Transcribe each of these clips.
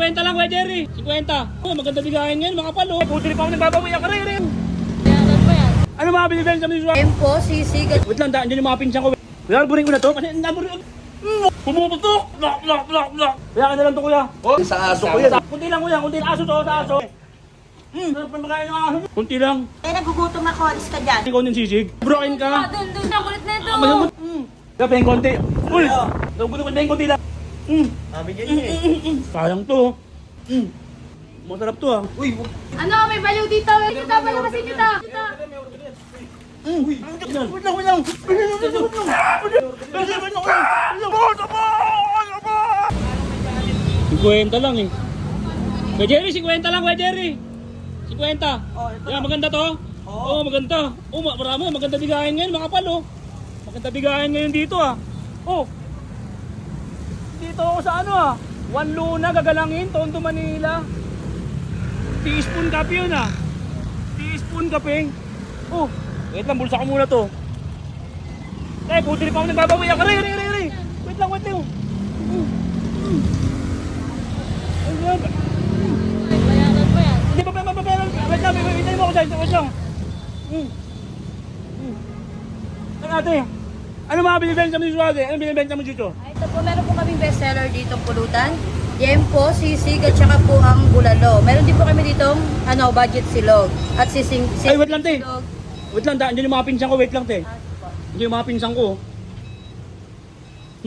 50 lang, Kuya Jerry. 50. Oh, maganda bigayan ngayon, mga palo. Puti pa ako nagbabawi ako rin. Kailangan pa yan. Ano mga binibenta sa mga Tempo, sisig at wait lang, daan dyan yung mga pinsan ko. Kuya, alburin ko na to. Kasi naburin. Pumuputok! Lock! Kaya ka na lang to, kuya. Oh, sa aso ko yan. Kunti lang, kuya. Kunti lang. Aso to, sa aso. Sarap na makain ng aso. Kunti lang. Eh, nagugutom ako. Alis ka dyan. Ikaw ng sisig. Brokin ka. doon. Ang kulit na ito. Magamot. Kaya pahing konti. Uy! Nagugutom ko pahing konti lang. Amin yan eh. Sayang to. Masarap to ah. Uy, Ano, may baliw dito. Dito, palabasin dito. Wait lang. Kwenta lang eh. Kuya Jerry, 50 lang, Kuya Jerry. 50. Yan, maganda to? Oo, maganda. Oh, marami. Maganda bigayan ngayon, mga palo. Maganda bigayan ngayon dito ah. Oh. Dito ako sa ano ah. One Luna, Gagalangin, Tondo, Manila. Teaspoon kape yun ah. Teaspoon kapeng. Oh, wait lang, bulsa ko muna to. Eh, puti pa ako nagbabawi. Aray. Wait lang. Ayan. Bayaran pa yan. Hindi pa. Wait lang mo ako dyan. Wait lang. Ano ate? Ano mga binibenta mo dito ate? Ano binibenta mo dito? Ito po, meron po kaming bestseller dito pulutan. Yempo, sisig at saka po ang bulalo. Meron din po kami ditong budget silog at sisig Ay, wait lang, te. silog. Wait lang, daan dyan yung mga pinsan ko. Wait lang te. Hindi yung mga pinsan ko.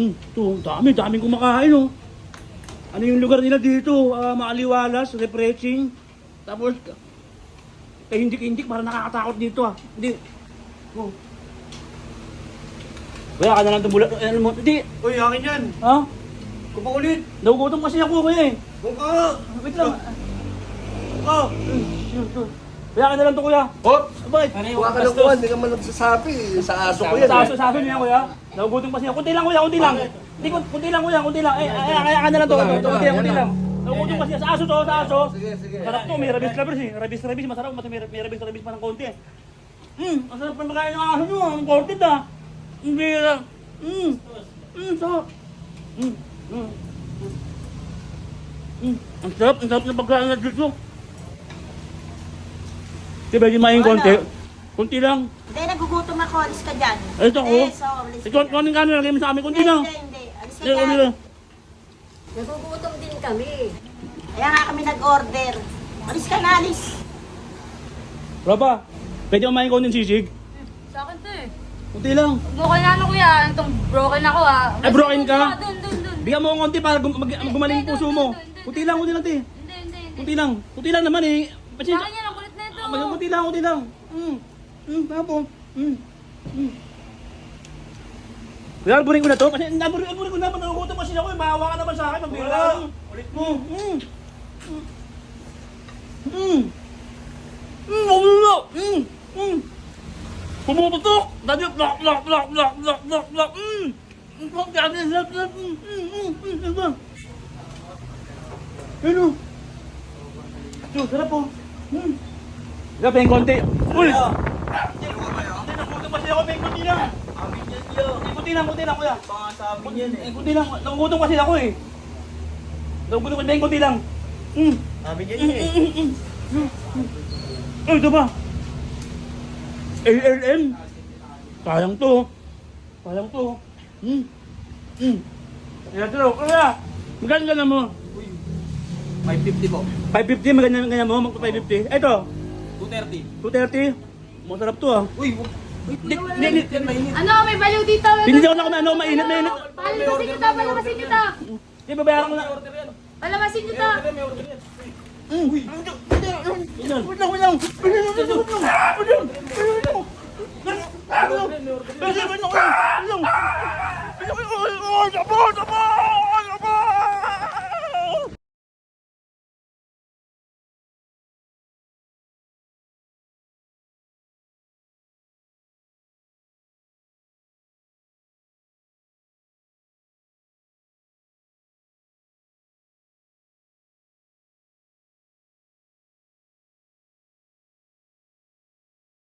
Ito, daming kumakain oh. Ano yung lugar nila dito? Maaliwalas, refreshing. Tapos, hindik-hindik, parang nakakatakot dito ah. Hindi. Oh. Kaya ka na lang tumula. Ano mo? Hindi. uy, akin yan. Ha? Kumakulit. Nagugutom kasi ako kuya eh. Buka. Wait lang. Oh. Kaya ka na lang to kuya. Hop. Bakit? Kuha ka ng kuha, hindi ka man nagsasabi. Sa aso ko yan. Sa akin niya kuya. Nagugutom kasi ako. Kunti lang kuya, kunti lang. Hindi, kunti lang kuya, kunti lang. Kaya ka na lang to. Kunti lang. Nagugutom kasi sa aso to, sa aso. Sige. Sarap to, may rabis eh. Rabis, masarap. May rabis pa ng konti eh. Ang sarap pa makain ng aso nyo. Ang konti ah. Hindi lang. Sarap. Ang sarap ng pagkain na dito. Diba yung maing konti? Kunti lang. Hindi, nagugutom ako. Alis ka dyan. Ito ko. Alis ka Ikaw, dyan. kunin ka na lagay mo sa amin. Kunti lang. Hindi. Alis ka Kunti dyan. lang. Nagugutom din kami. Kaya nga kami nag-order. Alis ka na, alis. Roba, pwede kumain ko ng sisig? Sa akin to eh. Kunti lang. Broken na kuya. Itong broken ako Ay, broken ka? Doon. Bigyan mo akong konti para gumaling yung puso mo. Kunti lang, te. Hindi. Kunti lang naman eh. Sa akin yan, ang kulit na ito. Kunti lang. Tapo. Kuya, alburin ko na to. Kasi alburin ko naman. Nagugutom kasi ako. Maawa ka naman sa akin. Magbira. Ulit mo. Pumuputok! Dati, lock! Ano? Ito, sarap po. Kaya pahing konti. Uy! Hindi, nagugutom kasi ako. Pahing konti lang. Kunti lang, kuya. Pangasabi yan eh. Kunti lang. Nagugutom kasi ako eh. Nagugutom kasi pahing konti lang. Amin yan eh. Ay, ito ba? ALM. Sayang to. Kaya ito, kuya. Maganda na mo. 550 po. 550, maganda mo. 550. Ito, 230. 230. Masarap to ah. Uy, Yan, mainit. Ano, may baliw dito. Binigyan ko na kung ano, mainit. Palabasin nyo to. Di ba bayaran ko na? Palabasin nyo to. Uy, Wait lang.